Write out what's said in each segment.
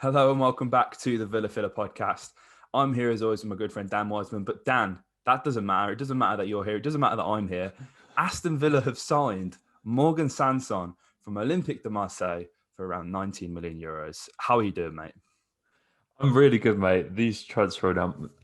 Hello and welcome back to the Villa Filler podcast. I'm here as always with my good friend Dan Wiseman. But Dan, that doesn't matter. It doesn't matter that you're here. It doesn't matter that I'm here. Aston Villa have signed Morgan Sanson from Olympique de Marseille for around 19 million euros. How are you doing, mate? I'm really good, mate. These transfer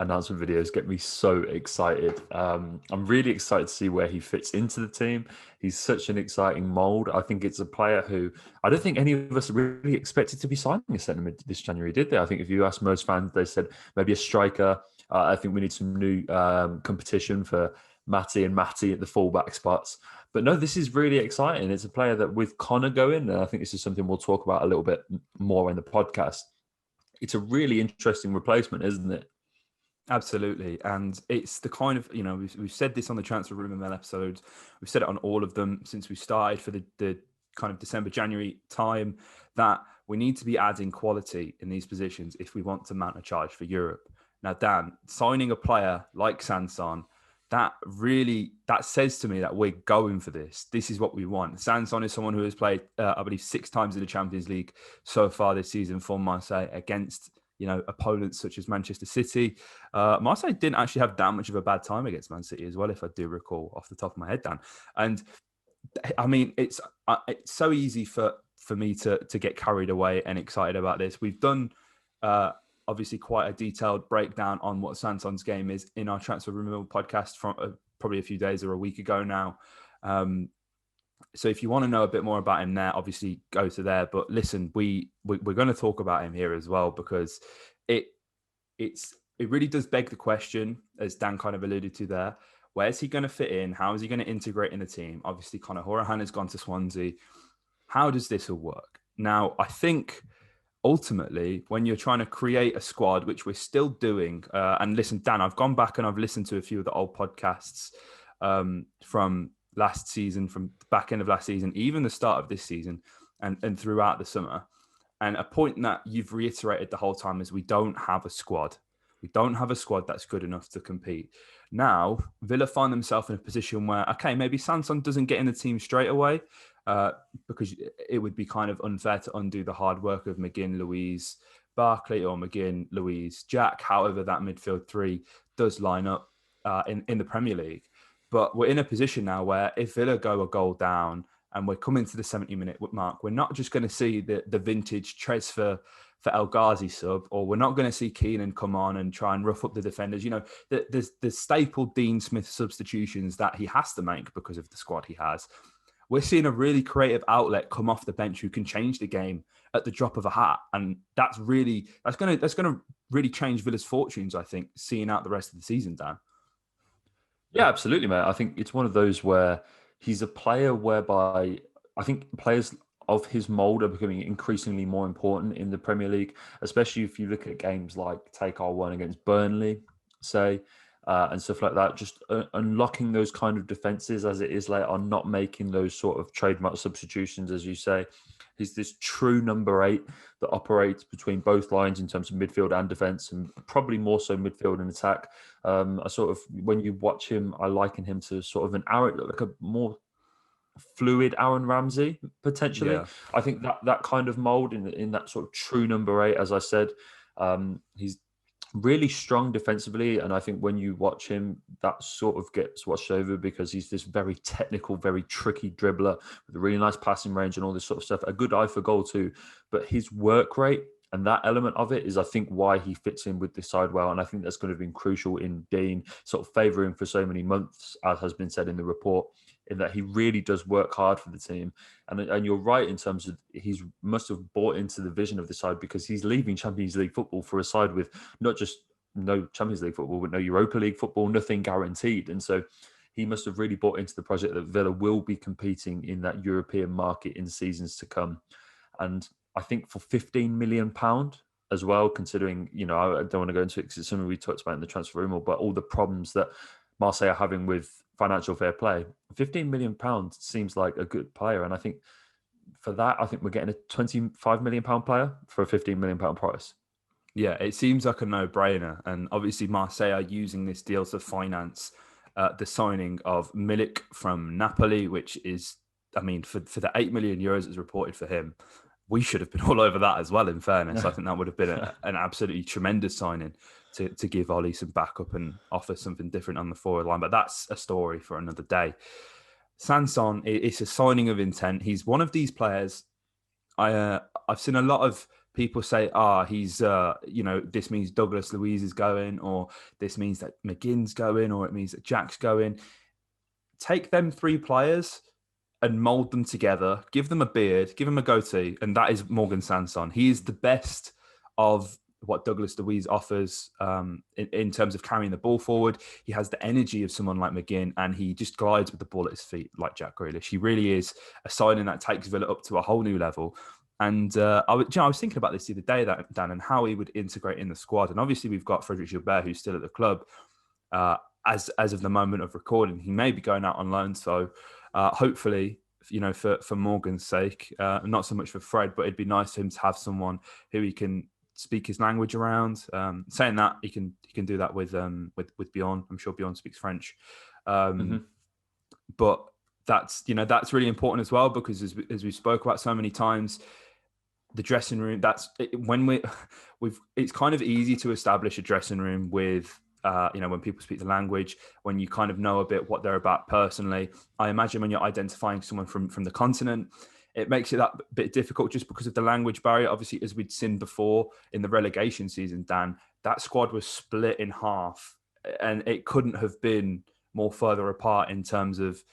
announcement videos get me so excited. I'm really excited to see where he fits into the team. He's such an exciting mold. I think it's a player who I don't think any of us really expected to be signing a centre mid this January, did they? I think if you ask most fans, they said maybe a striker. I think we need some new competition for Matty at the fullback spots. But no, this is really exciting. It's a player that with Connor going, and I think this is something we'll talk about a little bit more in the podcast. It's a really interesting replacement, isn't it? Absolutely. And it's the kind of, we've said this on the Transfer Rumor episodes. We've said it on all of them since we started for the kind of December, January time, that we need to be adding quality in these positions if we want to mount a charge for Europe. Now, Dan, signing a player like Sanson, that says to me that we're going for this. This is what we want. Sanson is someone who has played, I believe, 6 times in the Champions League so far this season for Marseille against opponents such as Manchester City. Marseille didn't actually have that much of a bad time against Man City as well, if I do recall off the top of my head, Dan. And I mean, it's so easy for me to get carried away and excited about this. We've done obviously quite a detailed breakdown on what Sanson's game is in our Transfer Rumor podcast from probably a few days or a week ago now. So if you want to know a bit more about him there, obviously go to there. But listen, we're going to talk about him here as well because it really does beg the question, as Dan kind of alluded to there. Where's he going to fit in? How is he going to integrate in the team? Obviously, Conor Hourihane has gone to Swansea. How does this all work? Now, I think ultimately, when you're trying to create a squad, which we're still doing, and listen, Dan, I've gone back and I've listened to a few of the old podcasts from last season, from the back end of last season, even the start of this season and throughout the summer. And a point that you've reiterated the whole time is we don't have a squad. We don't have a squad that's good enough to compete. Now, Villa find themselves in a position where, okay, maybe Sanson doesn't get in the team straight away because it would be kind of unfair to undo the hard work of McGinn, Louise, Barkley, or McGinn, Louise, Jack, however that midfield three does line up in the Premier League. But we're in a position now where if Villa go a goal down and we're coming to the 70-minute mark, we're not just going to see the vintage Tres for El Ghazi sub, or we're not going to see Keenan come on and try and rough up the defenders. The staple Dean Smith substitutions that he has to make because of the squad he has. We're seeing a really creative outlet come off the bench who can change the game at the drop of a hat, and that's going to really change Villa's fortunes. I think seeing out the rest of the season, Dan. Yeah, absolutely, mate. I think it's one of those where he's a player whereby I think players of his mould are becoming increasingly more important in the Premier League, especially if you look at games like take our one against Burnley, say, and stuff like that. Just unlocking those kind of defences as it is later on, not making those sort of trademark substitutions, as you say. He's this true number 8 that operates between both lines in terms of midfield and defence, and probably more so midfield and attack. I sort of, when you watch him, I liken him to sort of like a more fluid Aaron Ramsey, potentially. Yeah. I think that kind of mould in that sort of true number 8, as I said, he's really strong defensively, and I think when you watch him, that sort of gets watched over because he's this very technical, very tricky dribbler with a really nice passing range and all this sort of stuff. A good eye for goal too, but his work rate and that element of it is, I think, why he fits in with this side well, and I think that's going to be crucial in being sort of favouring for so many months, as has been said in the report, in that he really does work hard for the team. And you're right in terms of he's must have bought into the vision of the side because he's leaving Champions League football for a side with not just no Champions League football, but no Europa League football, nothing guaranteed. And so he must have really bought into the project that Villa will be competing in that European market in seasons to come. And I think for £15 million as well, considering, I don't want to go into it because it's something we talked about in the transfer room, but all the problems that Marseille are having with financial fair play, £15 million seems like a good player. And I think for that, I think we're getting a £25 million player for a £15 million price. Yeah, it seems like a no-brainer. And obviously Marseille are using this deal to finance the signing of Milik from Napoli, which is, I mean, for the €8 million that's reported for him, we should have been all over that as well, in fairness. I think that would have been an absolutely tremendous signing to give Ollie some backup and offer something different on the forward line. But that's a story for another day. Sanson, it's a signing of intent. He's one of these players. I've seen a lot of people say, he's, this means Douglas Luiz is going, or this means that McGinn's going, or it means that Jack's going. Take them three players and mold them together, give them a beard, give them a goatee, and that is Morgan Sanson. He is the best of what Douglas Luiz offers in terms of carrying the ball forward. He has the energy of someone like McGinn, and he just glides with the ball at his feet like Jack Grealish. He really is a signing that takes Villa up to a whole new level. And I was thinking about this the other day, Dan, and how he would integrate in the squad. And obviously we've got Frederic Gilbert, who's still at the club as of the moment of recording. He may be going out on loan, so hopefully, for Morgan's sake, not so much for Fred, but it'd be nice for him to have someone who he can speak his language around. Saying that, he can do that with Bjorn. I'm sure Bjorn speaks French, but that's really important as well, because as we spoke about so many times, the dressing room. It's kind of easy to establish a dressing room with. When people speak the language, when you kind of know a bit what they're about personally. I imagine when you're identifying someone from the continent, it makes it that bit difficult just because of the language barrier. Obviously, as we'd seen before in the relegation season, Dan, that squad was split in half, and it couldn't have been more further apart in terms of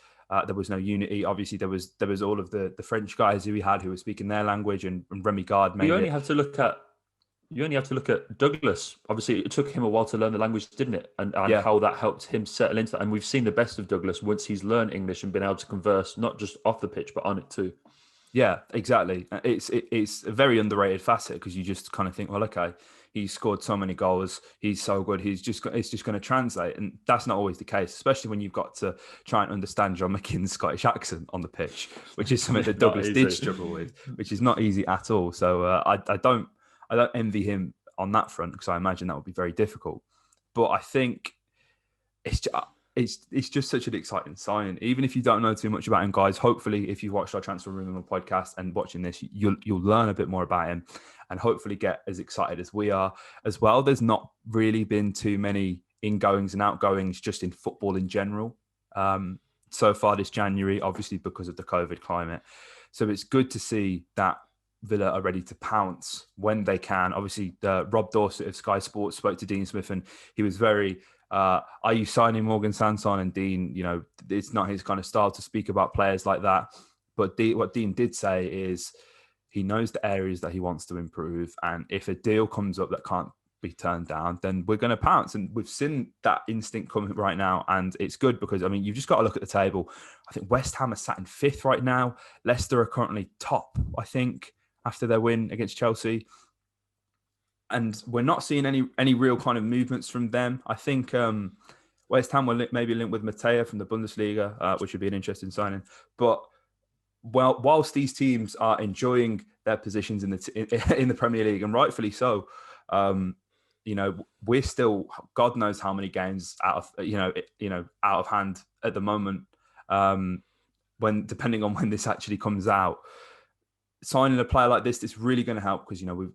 there was no unity. Obviously, there was all of the French guys who we had who were speaking their language, and Remy Gard made You only have to look at Douglas. Obviously, it took him a while to learn the language, didn't it? And how that helped him settle into that. And we've seen the best of Douglas once he's learned English and been able to converse, not just off the pitch, but on it too. Yeah, exactly. It's a very underrated facet, because you just kind of think, well, okay, he's scored so many goals, he's so good, it's just going to translate. And that's not always the case, especially when you've got to try and understand John McGinn's Scottish accent on the pitch, which is something that Douglas did struggle with, which is not easy at all. So I don't envy him on that front, because I imagine that would be very difficult. But I think it's just such an exciting sign. Even if you don't know too much about him, guys, hopefully if you watched our Transfer Room podcast and watching this, you'll learn a bit more about him and hopefully get as excited as we are as well. There's not really been too many ingoings and outgoings just in football in general so far this January, obviously because of the COVID climate. So it's good to see that Villa are ready to pounce when they can. Obviously, Rob Dorset of Sky Sports spoke to Dean Smith, and he was very, are you signing Morgan Sanson? And Dean, it's not his kind of style to speak about players like that. But what Dean did say is he knows the areas that he wants to improve. And if a deal comes up that can't be turned down, then we're going to pounce. And we've seen that instinct coming right now. And it's good because, you've just got to look at the table. I think West Ham are sat in 5th right now. Leicester are currently top, I think, after their win against Chelsea. And we're not seeing any real kind of movements from them. I think West Ham will maybe link with Mateo from the Bundesliga, which would be an interesting signing. But whilst these teams are enjoying their positions in the Premier League, and rightfully so, we're still God knows how many games out of hand at the moment. Depending on when this actually comes out, signing a player like this, it's really going to help because we've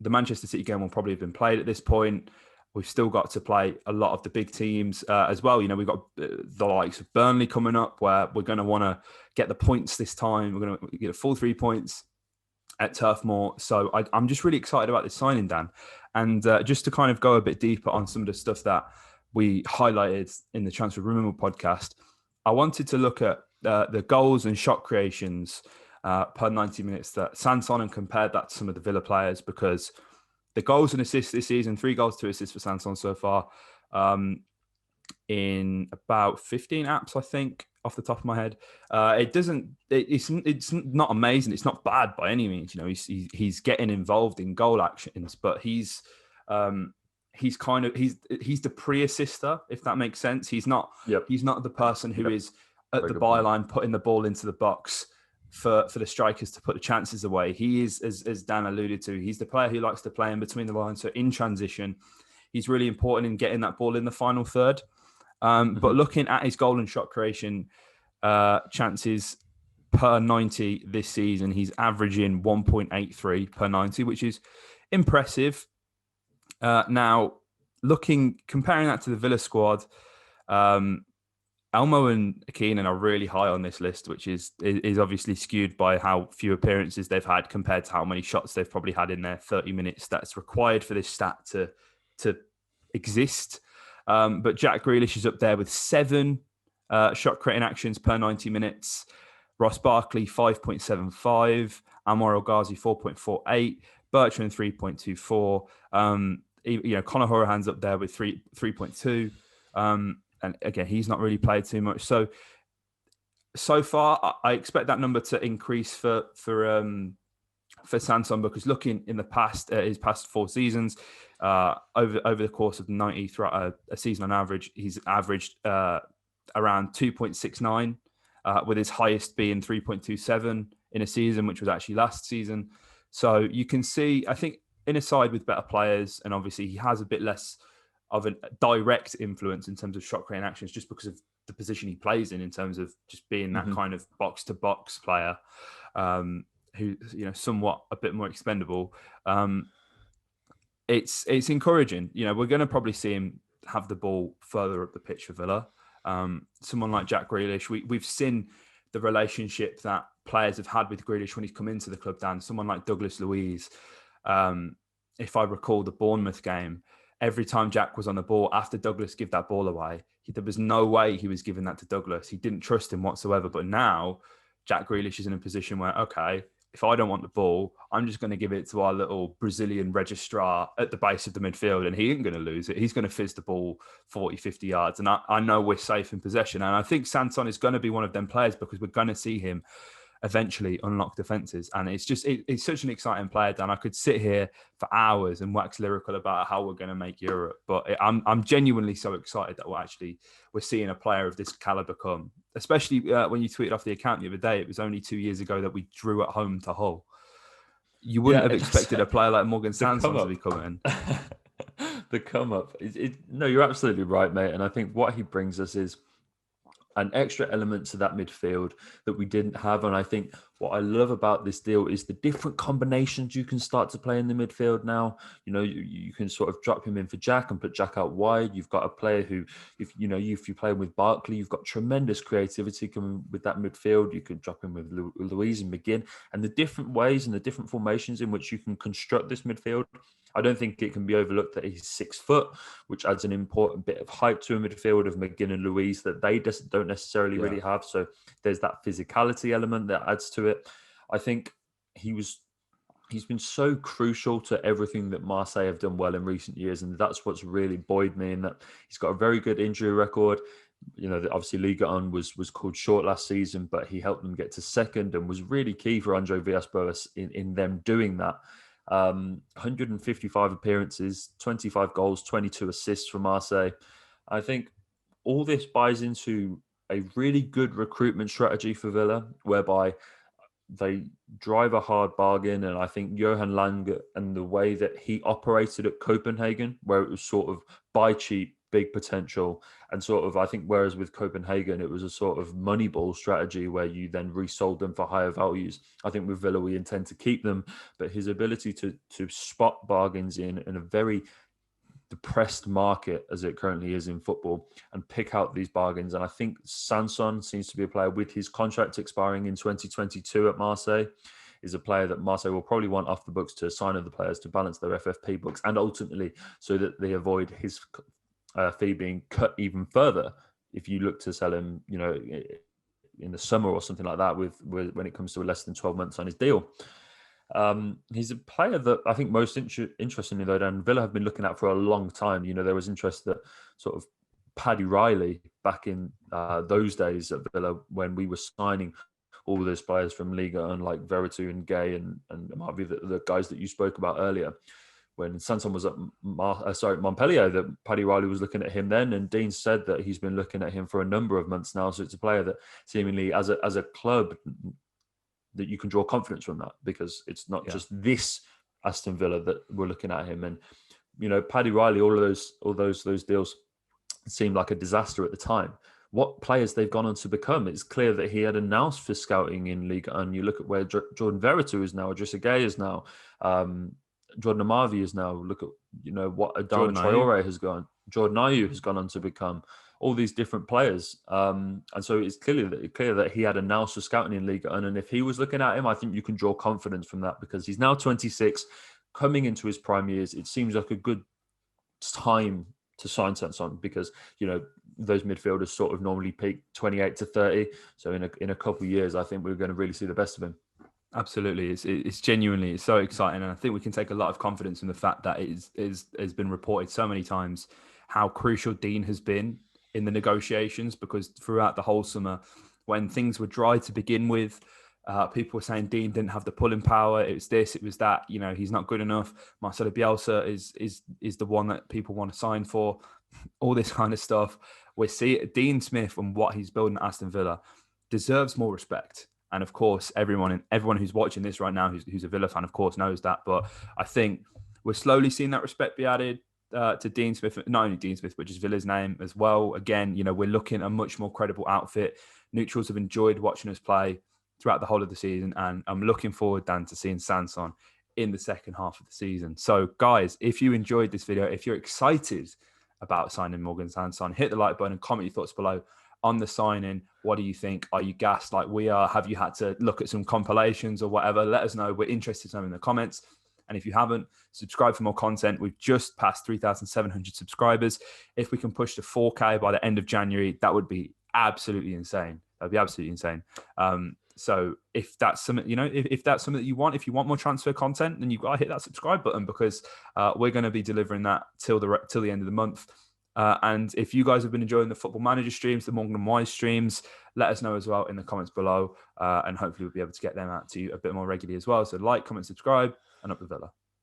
the Manchester City game will probably have been played at this point. We've still got to play a lot of the big teams as well. We've got the likes of Burnley coming up, where we're going to want to get the points this time. We're going to get a full 3 points at Turf Moor. So I'm just really excited about this signing, Dan. And just to kind of go a bit deeper on some of the stuff that we highlighted in the Transfer Rumour podcast, I wanted to look at the goals and shot creations per 90 minutes that Sanson, and compared that to some of the Villa players, because the goals and assists this season, 3 goals, 2 assists for Sanson so far, in about 15 apps, I think, off the top of my head. It's not amazing. It's not bad by any means. He's getting involved in goal actions, but he's the pre-assister, if that makes sense. He's not the person who is at the byline putting the ball into the box for the strikers to put the chances away. He is, as Dan alluded to, he's the player who likes to play in between the lines. So in transition, he's really important in getting that ball in the final third. But looking at his goal and shot creation chances, per 90 this season. He's averaging 1.83 per 90, which is impressive. Now, comparing that to the Villa squad, Elmo and Keenan are really high on this list, which is obviously skewed by how few appearances they've had compared to how many shots they've probably had in their 30 minutes that's required for this stat to exist. But Jack Grealish is up there with 7 shot creating actions per 90 minutes. Ross Barkley, 5.75. Anwar El Ghazi, 4.48. Bertrand, 3.24. Conor Horahan's up there with 3.2. And again, he's not really played too much. So far, I expect that number to increase for Sanson, because looking in the past, his past 4 seasons, over the course of 90 throughout a season on average, he's averaged around 2.69, with his highest being 3.27 in a season, which was actually last season. So you can see, I think, in a side with better players, and obviously he has a bit less of a direct influence in terms of shot creating actions, just because of the position he plays in terms of just being that kind of box to box player, who, somewhat a bit more expendable. It's encouraging. We're going to probably see him have the ball further up the pitch for Villa. Someone like Jack Grealish, we've seen the relationship that players have had with Grealish when he's come into the club, Dan. Someone like Douglas Luiz, if I recall the Bournemouth game, every time Jack was on the ball, after Douglas gave that ball away, there was no way he was giving that to Douglas. He didn't trust him whatsoever. But now Jack Grealish is in a position where, okay, if I don't want the ball, I'm just going to give it to our little Brazilian registrar at the base of the midfield, and he ain't going to lose it. He's going to fizz the ball 40, 50 yards. And I know we're safe in possession. And I think Sanson is going to be one of them players, because we're going to see him eventually unlock defenses. And it's just, it's such an exciting player, Dan. I could sit here for hours and wax lyrical about how we're going to make Europe, but I'm genuinely so excited that we're seeing a player of this caliber come, especially when you tweeted off the account the other day. It was only 2 years ago that we drew at home to Hull. You wouldn't have expected a player like Morgan Sanson to be coming. The come up. No, you're absolutely right, mate. And I think what he brings us is an extra element to that midfield that we didn't have. And I think what I love about this deal is the different combinations you can start to play in the midfield now. You can sort of drop him in for Jack and put Jack out wide. You've got a player who, if you play with Barkley, you've got tremendous creativity coming with that midfield. You could drop him with Louise and McGinn, and the different ways and the different formations in which you can construct this midfield. I don't think it can be overlooked that he's 6 foot, which adds an important bit of height to a midfield of McGinn and Louise that they just don't necessarily really have. So there's that physicality element that adds to it. I think he's been so crucial to everything that Marseille have done well in recent years, and that's what's really buoyed me. In that he's got a very good injury record. Obviously Liga 1 was called short last season, but he helped them get to second and was really key for Andre Villas-Boas in them doing that. 155 appearances, 25 goals, 22 assists for Marseille. I think all this buys into a really good recruitment strategy for Villa, whereby they drive a hard bargain. And I think Johan Lange and the way that he operated at Copenhagen, where it was sort of buy cheap, big potential, and sort of, I think, whereas with Copenhagen, it was a sort of moneyball strategy where you then resold them for higher values. I think with Villa, we intend to keep them, but his ability to spot bargains in a very depressed market as it currently is in football and pick out these bargains. And I think Sanson seems to be a player with his contract expiring in 2022 at Marseille, is a player that Marseille will probably want off the books to sign other players to balance their FFP books, and ultimately so that they avoid his fee being cut even further if you look to sell him, in the summer or something like that, with when it comes to less than 12 months on his deal. He's a player that I think most interestingly, though, Dan, Villa have been looking at for a long time. There was interest that sort of Paddy Riley back in those days at Villa, when we were signing all those players from Liga, unlike Veretout and Gay and it might be the guys that you spoke about earlier. When Sanson was at Montpellier, that Paddy Riley was looking at him then, and Dean said that he's been looking at him for a number of months now. So it's a player that seemingly, as a club, that you can draw confidence from that, because it's not just this Aston Villa that we're looking at him. And Paddy Riley, all those deals seemed like a disaster at the time. what players they've gone on to become. It's clear that he had announced for scouting in League, and you look at where Jordan Veretout is now, Idrissa Gueye is now, Jordan Amavi is now. Look at what Adama Jordan Ayew. Traore has gone. Jordan Ayew has gone on to become all these different players, and so it's clear that he had announced for scouting in League, and if he was looking at him, I think you can draw confidence from that because he's now 26, coming into his prime years. It seems like a good time to sign Sanson because those midfielders sort of normally peak 28 to 30. So in a couple of years, I think we're going to really see the best of him. Absolutely, it's genuinely so exciting, and I think we can take a lot of confidence in the fact that it has been reported so many times how crucial Dean has been in the negotiations, because throughout the whole summer, when things were dry to begin with, people were saying Dean didn't have the pulling power. It was this, it was that. He's not good enough. Marcelo Bielsa is the one that people want to sign for. All this kind of stuff. We see Dean Smith and what he's building at Aston Villa deserves more respect. And of course, everyone who's watching this right now, who's a Villa fan, of course, knows that. But I think we're slowly seeing that respect be added to Dean Smith, not only Dean Smith, but just Villa's name as well. Again, we're looking at a much more credible outfit. Neutrals have enjoyed watching us play throughout the whole of the season, and I'm looking forward, Dan, to seeing Sanson in the second half of the season. So, guys, if you enjoyed this video, if you're excited about signing Morgan Sanson, hit the like button and comment your thoughts below on the signing. What do you think? Are you gassed like we are? Have you had to look at some compilations or whatever? Let us know. We're interested to know in the comments. And if you haven't, subscribe for more content. We've just passed 3,700 subscribers. If we can push to 4K by the end of January, that would be absolutely insane. That'd be absolutely insane. So if that's something, if that's something that you want, if you want more transfer content, then you've got to hit that subscribe button, because we're going to be delivering that till the end of the month. And if you guys have been enjoying the Football Manager streams, the Morgan and Wise streams, let us know as well in the comments below. And hopefully we'll be able to get them out to you a bit more regularly as well. So like, comment, subscribe, and up the Villa.